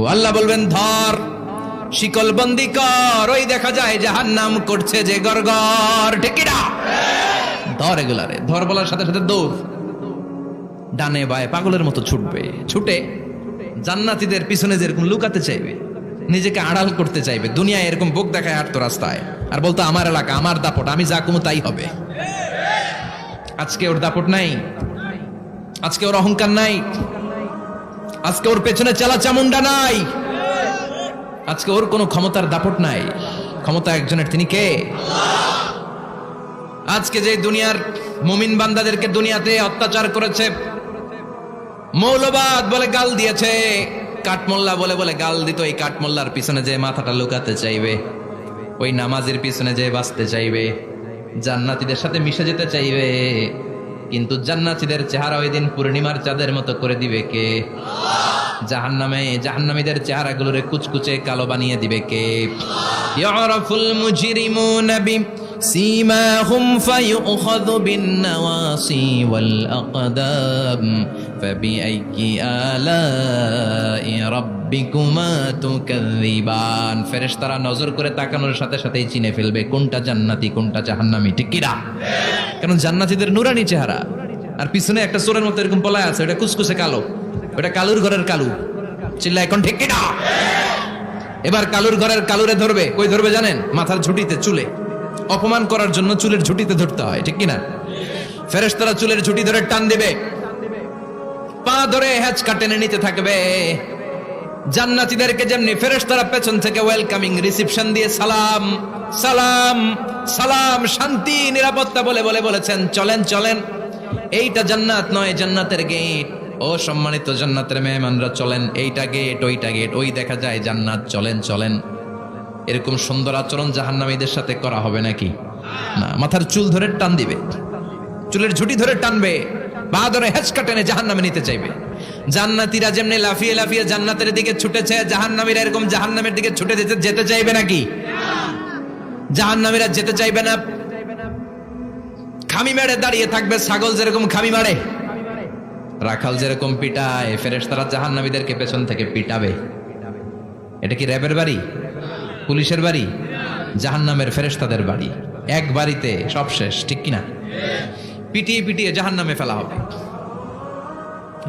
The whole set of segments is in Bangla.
আল্লাহ বলবেন ধর, শিকল বন্দি কর, ওই দেখা যায় জাহান্নাম করছে যে গড়গড়। ঠিক কি না? ধর এগুলারে, ধর বলার সাথে সাথে দৌড়, ডানে বায়ে পাগলের মতো ছুটবে। ছুটে জান্নাতীদের পিছনে যেরকম লুকাতে চাইবে, নিজেকে আড়াল করতে চাইবে, দুনিয়ায় এরকম বুক দেখায় হাঁটতো রাস্তায়, আর বলতো আমার এলাকা, আমার দাপট, আমি যা কমু তাই হবে। আজকে ওর দাপট নাই, আজকে ওর অহংকার নাই, আজকে ওর পেছনে চেলা চামুন্ডা নাই, আজকে ওর কোনো ক্ষমতার দাপট নাই। ক্ষমতা একজনের, তিনি কে? আজকে যে দুনিয়ার মুমিন বান্দাদেরকে দুনিয়াতে অত্যাচার করেছে, মৌলবাদ বলে গাল দিয়েছে, কাঠমোল্লা বলে বলে গাল দিত, এই কাঠমোল্লার পিছনে যে মাথাটা লুকাতে চাইবে, ওই নামাজের পিছনে যে বাঁচতে চাইবে, জান্নাতীদের সাথে মিশে যেতে চাইবে, কিন্তু জান্নাতীদের চেহারা ওই দিন পূর্ণিমার চাঁদের মতো করে দিবে কে? জাহান্নামীদের চেহারাগুলোরে কুচকুচে কালো বানিয়ে দিবে কে? ইয়ারাফুল মুজরিমুনা বিসীমাহুম ফায়ুখাযু বিন-নাওয়াসি ওয়াল আকদাম ফাবিআইয়ি আলাই রাব্বিকুমা তুকাযযিবান। ফেরেশতারা নজর করে তাকানোর সাথে সাথেই চিনে ফেলবে কোনটা জান্নাতি কোনটা জাহান্নামী। ঠিক কি না? কারণ জান্নাতীদের নুরানি চেহারা, আর পিছনে একটা চোরের মতো এরকম পলায় আছে, ওটা কুচকুচে কালো, ওটা কালুর ঘরের কালু। চিল্লা এখন ঠিক কি না? এবার কালুর ঘরের কালুরে ধরবে, কই ধরবে জানেন? মাথার ঝুঁটিতে, চুলে। অপমান করার জন্য চুলের ঝুঁটিতে ধরতে হয়। ঠিক কি না? ফেরেশতারা চুলের ঝুঁটি ধরে টান দিবে, পা ধরে হ্যাচকা টেনে নিতে থাকবে। জান্নাতীদেরকে যেমনি ফেরেশতারা পেছন থেকে ওয়েলকামিং রিসিপশন দিয়ে সালাম সালাম সালাম, শান্তি নিরাপত্তা বলে বলে বলেছেন চলেন চলেন, এইটা জান্নাত নয়, জান্নাতের গেট। ও সম্মানিত জান্নাতের মেহমানরা চলেন, এইটা গেট, ওইটা গেট, ওই দেখা যায় জান্নাত, চলেন চলেন। এরকম সুন্দর আচরণ জাহান্নামীদের সাথে করা হবে নাকি? না, মাথার চুল ধরে টান দিবে, চুলের ঝুঁটি ধরে টানবে, পা ধরে হেঁচকা টেনে জাহান্নামে নিতে চাইবে। জান্নাতীরা যেমনি লাফিয়ে লাফিয়ে জান্নাতের দিকে ছুটেছে, জাহান্নামীরা এরকম জাহান্নামের দিকে ছুটে যেতে চাইবে নাকি? জাহান্নামীরা যেতে চাইবে না, খামি মেরে দাঁড়িয়ে থাকবে। ছাগল যেরকম খামি মারে, রাখাল যেরকম পিটায়, ফেরেশতারা জাহান্নামীদেরকে পেছন থেকে পিটাবে। এটা কি র্যাবের বাড়ি, পুলিশের বাড়ি? জাহান্নামের ফেরেশতাদের বাড়ি। এক বাড়িতে সব শেষ। ঠিক কিনা? পিটিয়ে পিটিয়ে জাহান্নামে ফেলা হবে।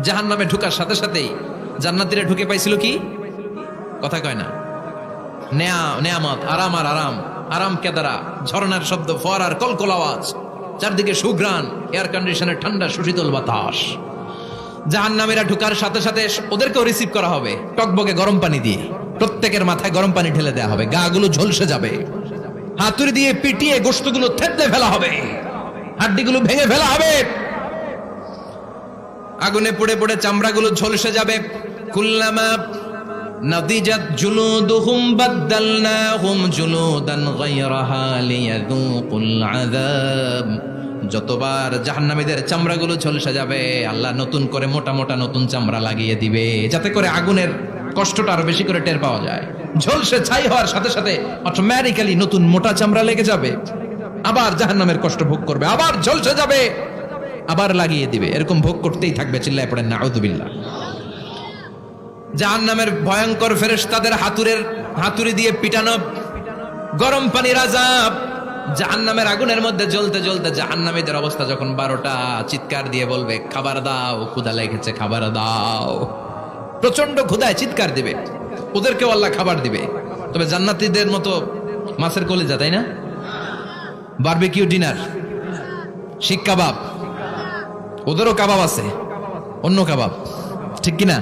জাহান্নামে ঢুকার সাথে সাথেই জান্নাতীরা ঢুকে পাইছিল কি? কথা কয় না। নেয়ামত, আরাম আর আরাম, আরাম কেদারা, ঝর্ণার শব্দ, ফোয়ারার কলকল আওয়াজ, চারদিকে সুঘ্রাণ, এয়ার কন্ডিশনের ঠান্ডা সুশীতল বাতাস। জাহান্নামীরা ঢুকার সাথে সাথে ওদেরকেও রিসিভ করা হবে টকবকে গরম পানি দিয়ে। প্রত্যেকের মাথায় গরম পানি ঢেলে দেওয়া হবে, গা গুলো ঝলসে যাবে, হাতুড়ি দিয়ে পিটিয়ে গোশতগুলো থেতলে ফেলা হবে, হাড্ডিগুলো ভেঙে ফেলা হবে, আগুনে পুড়ে পুড়ে চামড়াগুলো ঝলসে যাবে। কুল্লামা নাদিজাত জুলুদুহুম বাদদালনাহুম জুলুদান গায়রাহা লিয়াযুকুল আযাব। যতবার জাহান্নামীদের চামড়াগুলো ঝলসে যাবে, আল্লাহ নতুন করে মোটা মোটা নতুন চামড়া লাগিয়ে দিবে, যাতে করে আগুনের কষ্টটা আরো বেশি করে টের পাওয়া যায়। ঝলসে ছাই হওয়ার সাথে সাথে অটোমেটিক্যালি নতুন মোটা চামড়া লেগে যাবে, আবার জাহান্নামের কষ্ট ভোগ করবে, আবার ঝলসে যাবে, আবার লাগিয়ে দিবে। এরকম ভোগ করতেই থাকবে। চিল্লায় পড়েন নাউযুবিল্লাহ। জাহান্নামের ভয়ঙ্কর ফেরেশতাদের হাতুড়ি দিয়ে পিটানো, গরম পানির আযাব, জাহান্নামের আগুনের মধ্যে জ্বলতে জ্বলতে জাহান্নামীদের অবস্থা যখন 12টা, চিৎকার দিয়ে বলবে খাবার দাও, ক্ষুধা লেগেছে, খাবার দাও। প্রচন্ড ক্ষুধায় চিৎকার দিবে, ওদেরকেও আল্লাহ খাবার দিবে। তবে জান্নাতীদের মতো মাছের কলিজা, তাই না? বারবিকিউ ডিনার, শিক কাবাব, ওদেরও কাবাব আছে, অন্য কাবাব। ঠিক কিনা?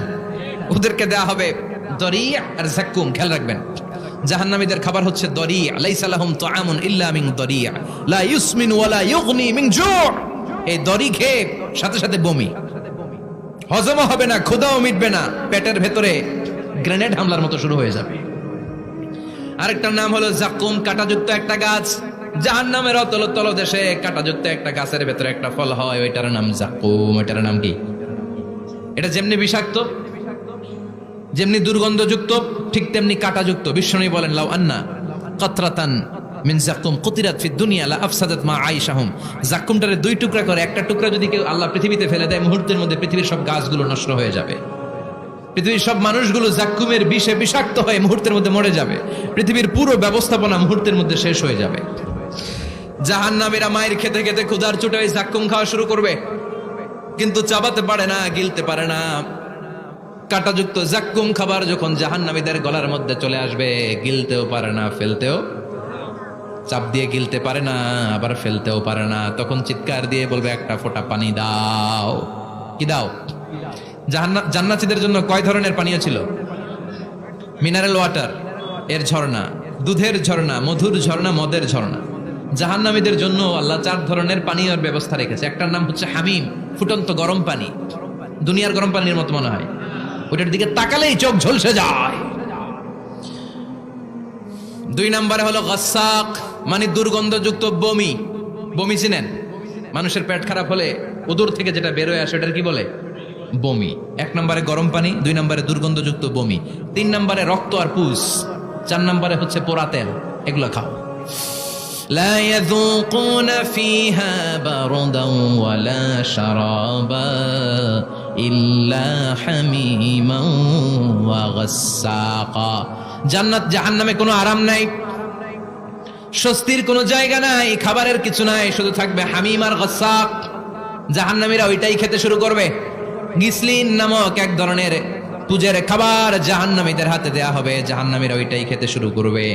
ওদেরকে দেয়া হবে দরিয়া আর যাক্কুম। খেয়াল রাখবেন, জাহান্নামীদের খাবার হচ্ছে দরিয়া। লাইসা লাহুম তুআমুন ইল্লা মিন দরিয়া লা ইউসমিন ওয়ালা ইউগনি মিন জু'। এই দরি খেয়ে সাথে সাথে বমি, হজম হবে না, ক্ষুধাও মিটবে না, পেটের ভেতরে গ্রেনেড হামলার মতো শুরু হয়ে যাবে। আরেকটার নাম হলো যাক্কুম, কাঁটাযুক্ত একটা গাছ। জাহান্নামের অতল তলদেশে কাঁটাযুক্ত একটা গাছের ভেতরে একটা ফল হয়, ওইটার নাম যাক্কুম। এটার নাম কি? এটা যেমনি বিষাক্ত, যেমনি দুর্গন্ধযুক্ত, ঠিক তেমনি কাঁটাযুক্ত। বিশ্বনবী বলেন লাউ আন্না কাতরাতান মিন যাক্কুম কুতিরাত ফিদ দুনিয়া লা আফসাদাত মা আইশাহুম। যাক্কুমটারে দুই টুকরা করে, একটা টুকরা যদি কেউ আল্লাহ পৃথিবীতে ফেলে দেয়, মুহূর্তের মধ্যে পৃথিবীর সব গাছগুলো নষ্ট হয়ে যাবে। পৃথিবীর সব মানুষগুলো জাক্কুমের বিষে বিষাক্ত হয়ে মুহূর্তের মধ্যে মরে যাবে। পৃথিবীর পুরো ব্যবস্থাপনা মুহূর্তের মধ্যে শেষ হয়ে যাবে। জাহান্নামীরা মায়ের খেতে খেতে ক্ষুধার চোটে ওই জাক্কুম খাওয়া শুরু করবে, কিন্তু চাবাতে পারে না, গিলতে পারে না। কাঁটাযুক্ত জাক্কুম খাবার যখন জাহান্নামীদের গলার মধ্যে চলে আসবে, গিলতেও পারে না, ফেলতেও, চাপ দিয়ে গিলতে পারে না, আবার ফেলতেও পারে না। তখন চিৎকার দিয়ে বলবে, একটা ফোঁটা পানি দাও। কি দাও? জান্নাতীদের জন্য কয় ধরনের পানীয় ছিল? মিনারেল ওয়াটার, এর ঝর্ণা, দুধের ঝর্ণা, মধুর ঝর্ণা, মদের ঝর্ণা। জাহান্নামীদের জন্য আল্লাহ 4 ধরনের পানীয়র ব্যবস্থা রেখেছে। একটার নাম হচ্ছে হামিম, ফুটন্ত গরম পানি, দুনিয়ার গরম পানির মতো মনে হয়, ওইটার দিকে তাকালেই চোখ ঝলসে যায়। 2 নম্বরে হলো গাসাক, মানে দুর্গন্ধযুক্ত বমি। বমি চিনেন? মানুষের পেট খারাপ হলে উদর থেকে যেটা বের হয়ে আসে ওটার কি বলে? বমি। 1 নম্বরে গরম পানি, 2 নম্বরে দুর্গন্ধযুক্ত বমি, 3 নম্বরে রক্ত আর পুষ, 4 নম্বরে হচ্ছে পোড়া তেল। এগুলো খাও। لا يذوقون فيها بردا ولا شرابا إلا حميما وغساقا। জান্নাত জাহান্নামে কোনো আরাম নাই, স্বস্তির কোনো জায়গা নাই, খাবারের কিছু নাই, শুধু থাকবে হামিম আর গাসাক। জাহান্নামীরা ওইটাই খেতে শুরু করবে। গিসলিন নামক এক ধরনের পূজের খাবার জাহান্নামীদের হাতে দেয়া হবে, জাহান্নামীরা ওইটাই খেতে শুরু করবে।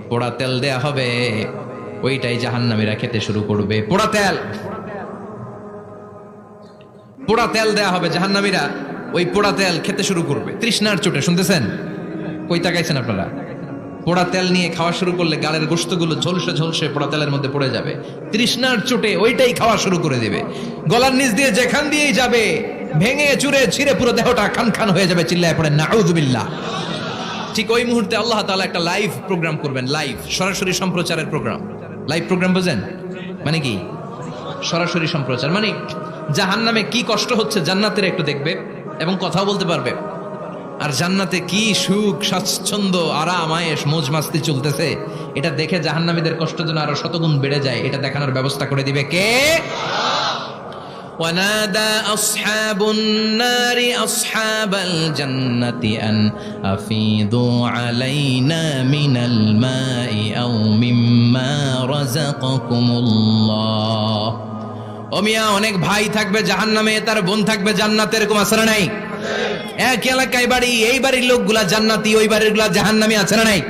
পোড়া তেল দেয়া হবে, ওইটাই জাহান্নামীরা খেতে শুরু করবে। পোড়া তেল, পোড়া তেল দেয়া হবে, জাহান্নামীরা ওই পোড়া তেল খেতে শুরু করবে তৃষ্ণার চোটে। শুনতেছেন? কই তাকাইছেন আপনারা? পোড়া তেল নিয়ে খাওয়া শুরু করলে গালের গোশতগুলো ঝলসে ঝলসে পোড়া তেলের মধ্যে পড়ে যাবে। তৃষ্ণার চোটে ওইটাই খাওয়া শুরু করে দিবে। গলার নিচ দিয়ে যেখান দিয়েই যাবে ভেঙে চুরে ছিঁড়ে পুরো দেহটা খান খান হয়ে যাবে। চিল্লায় পড়ে নাউযুবিল্লাহ। ঠিক ওই মুহূর্তে আল্লাহ তাআলা একটা লাইভ প্রোগ্রাম করবেন, লাইভ, সরাসরি সম্প্রচারের প্রোগ্রাম। লাইভ প্রোগ্রাম বোঝেন? মানে কি? সরাসরি সম্প্রচার। মানে জাহান্নামে কি কষ্ট হচ্ছে জান্নাতের একটু দেখবে এবং কথাও বলতে পারবে। আর জান্নাতে কি সুখ, স্বাচ্ছন্দ্য, আরাম, আয়েশ, মौज মাস্তি চলতেছে, এটা দেখে জাহান্নামীদের কষ্ট যেন আরো শতগুণ বেড়ে যায়, এটা দেখানোর ব্যবস্থা করে দিবে কে? ونادى أصحاب النار أصحاب الجنة أن أفيضوا علينا من الماء أو مما رزقكم الله। ও মিয়া, অনেক ভাই থাকবে জাহান্নামে, তার বোন থাকবে জান্নাতে, এরকম আছে না নাই? এক এলাকায় বাড়ি, এই বাড়ির লোকগুলা জান্নাতি, ওই বাড়ির গুলা জাহান্নামী, আছে না নাই?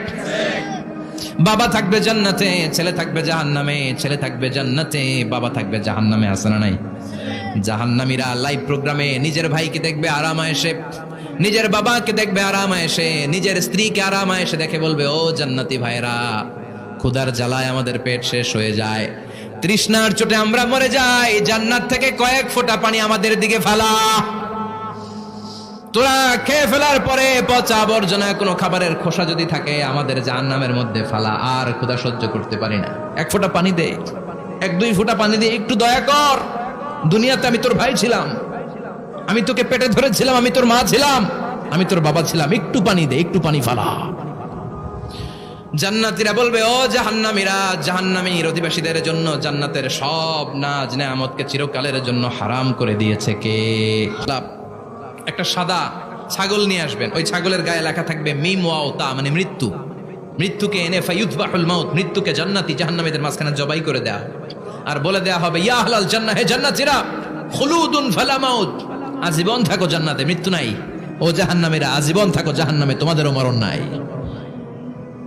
বাবা থাকবে জান্নাতে, ছেলে থাকবে জাহান্নামে, ছেলে থাকবে জান্নাতে, বাবা থাকবে জাহান্নামে, আছে না নাই? জাহান্নামীরা লাইভ প্রোগ্রামে নিজের ভাইকে দেখবে আরাম আয়েশে, নিজের বাবাকে দেখবে আরাম আয়েশে, নিজের স্ত্রীকে আরাম আয়েশে দেখে বলবে, ও জান্নাতি ভাইরা, ক্ষুধার জ্বালায় আমাদের পেট শেষ হয়ে যায়, তৃষ্ণার চোটে আমরা মরে যাই, জান্নাত থেকে কয়েক ফোঁটা পানি আমাদের দিকে ফেলা। তোরা খেয়ে ফেলার পরে পচা আবর্জনা কোনো খাবারের খোসা যদি থাকে আমাদের জাহান্নামের মধ্যে ফালা, আর ক্ষুধা সহ্য করতে পারি না, 1 ফোঁটা পানি দে, 1-2 ফোঁটা পানি দে, একটু দয়া কর। দুনিয়াতে আমি তোর ভাই ছিলাম, আমি তোকে পেটে ধরেছিলাম, আমি তোর মা ছিলাম, আমি তোর বাবা ছিলাম, একটু পানি দে, একটু পানি ফালা। জান্নাতীরা বলবে, ও জাহান্নামীরা, জাহান্নামীর অধিবাসীদের জন্য জান্নাতের সব নাজ নেয়ামতকে চিরকালের জন্য হারাম করে দিয়েছে কে? একটা সাদা ছাগল নিয়ে আসবেন, ওই ছাগলের গায়ে লেখা থাকবে মিম ওয়াও তা, মানে মৃত্যু। মৃত্যুকে এনে ফায়ুযবাহুল মাউত, মৃত্যুকে জান্নাতি জাহান্নামীদের মাঝখানে জবাই করে দেয়া আর বলে দেয়া হবে, ইয়া আহলাল জান্নাহ, হে জান্নাতীরা, খুলুদুন ফালা মাউত, আজীবন থাকো জান্নাতে, মৃত্যু নাই। ও জাহান্নামীরা, আজীবন থাকো জাহান্নামে, তোমাদেরও মরণ নাই।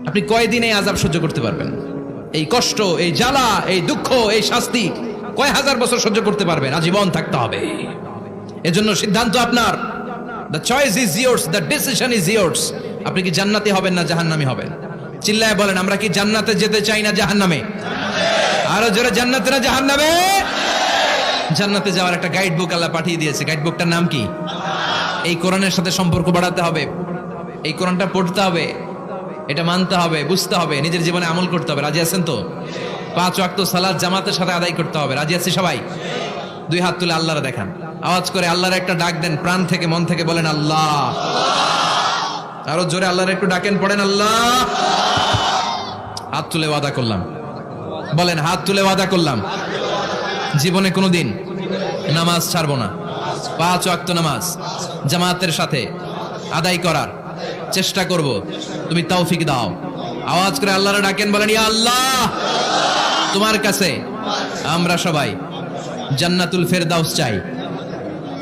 আপনি কয়দিন এই আযাব সহ্য করতে পারবেন? এই কষ্ট, এই জ্বালা, এই দুঃখ, এই শাস্তি কয় হাজার বছর সহ্য করতে পারবেন? আজীবন থাকতে হবে। এজন্য সিদ্ধান্ত আপনার। The choice is yours, the decision is yours. আপনি কি জান্নাতি হবেন না জাহান্নামী হবেন? চিল্লায় বলেন, আমরা কি জান্নাতে যেতে চাই না জাহান্নামে? আরো জোরে, জান্নাতে না জাহান্নামে? জান্নাতে যাওয়ার একটা গাইড বুক আল্লাহ পাঠিয়ে দিয়েছে। গাইড বুকটার নাম কি? এই কোরআনের সাথে সম্পর্ক বাড়াতে হবে, এই কোরআনটা পড়তে হবে, এটা মানতে হবে, বুঝতে হবে, নিজের জীবনে আমল করতে হবে। রাজি আছেন তো? 5 ওয়াক্ত সালাত জামাতের সাথে আদায় করতে হবে। রাজি আছি সবাই? 2 হাত তুলে আল্লাহরে দেখান, আওয়াজ করে আল্লাহর একটা ডাক দেন, প্রাণ থেকে, মন থেকে বলেন আল্লাহ। আরো জোরে আল্লাহর একটু ডাকেন, পড়েন আল্লাহ। হাত তুলে ওয়াদা করলাম, বলেন, হাত তুলে ওয়াদা করলাম জীবনে কোনোদিন নামাজ ছাড়বো না। 5 ওয়াক্ত নামাজ জামাতের সাথে আদায় করার চেষ্টা করব, তুমি তৌফিক দাও। আওয়াজ করে আল্লাহরে ডাকেন, বলেন ইয়া আল্লাহ, তোমার কাছে আমরা সবাই জান্নাতুল ফেরদাউস চাই,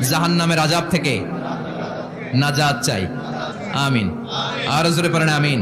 জাহান্নামের আযাব থেকে নাজাত চাই। আমিন। আর জোরে পড়েন আমিন।